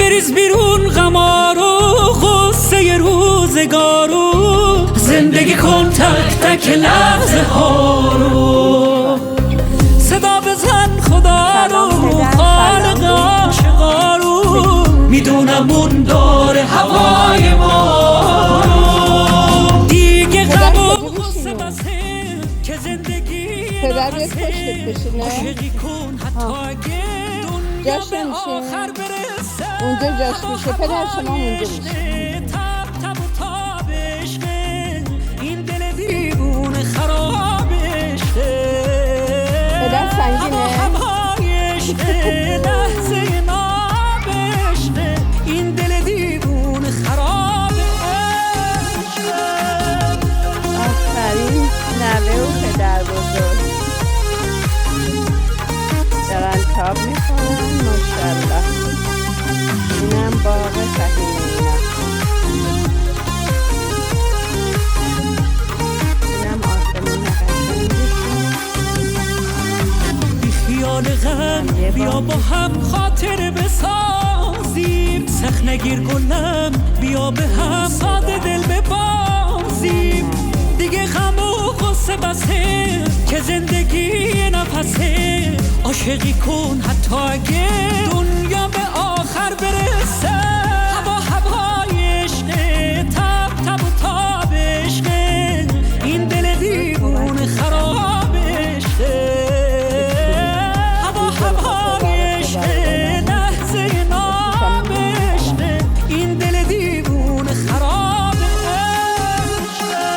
بریز بیرون غمارو غصه روزگارو زندگی کن تک تک لحظه ها رو صدا بزن خدا رو خالق عاشقا رو میدونم اون داره هوای ما رو دیگه غم و غصه بسه که زندگی نفسه عاشقی کن حتی اگه دنیا به آخر برسه اونجا جاش میشه پدر شما اونجا میشه تب تب و تاب عشقه این دل دیوونه خراب عشقه پدر سنگینه هوای عشقه لحظه ناب عشقه این دل دیوونه خراب عشقه آفرین نوه و پدر بزرگ دارن تاب میخورن ماشاءالله اینم باغ فهیمه اینم آسمون قشنگشون بی خیال غم بیا با هم خاطر بسازیم سخت نگیر گلم بیا به هم ساده دل ببازیم دیگه غم و غصه بسه که زندگی نفسه عاشقی کن حتی اگه دنیا به آخر برسه هوای عشقه تب تب و تاب عشقه این دل دیوونه خراب عشقه هوای عشقه لحظه ناب عشقه این دل دیوونه خراب عشقه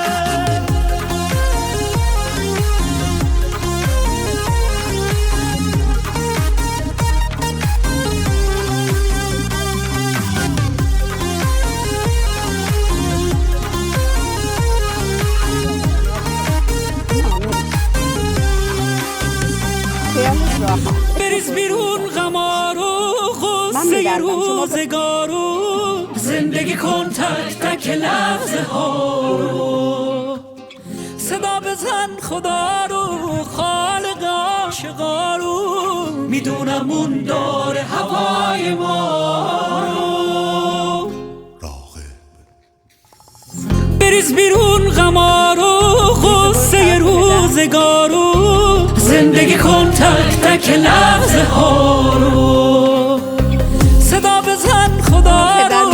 بریز بیرون غمارو غصه روزگارو زندگی کن تک تک لحظه ها رو صدا بزن خدا رو خالق عاشقا رو میدونم اون داره هوای ما رو بریز بیرون غمارو غصه روزگارو زندگی کن تک تک لحظه ها رو صدا بزن خدا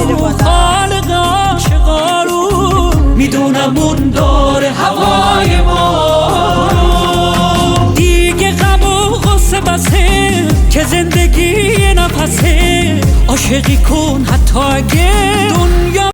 رو خالق عاشقا رو میدونم اون داره هوای ما رو دیگه غم و غصه بسه که زندگی نفسه عاشقی کن حتی اگه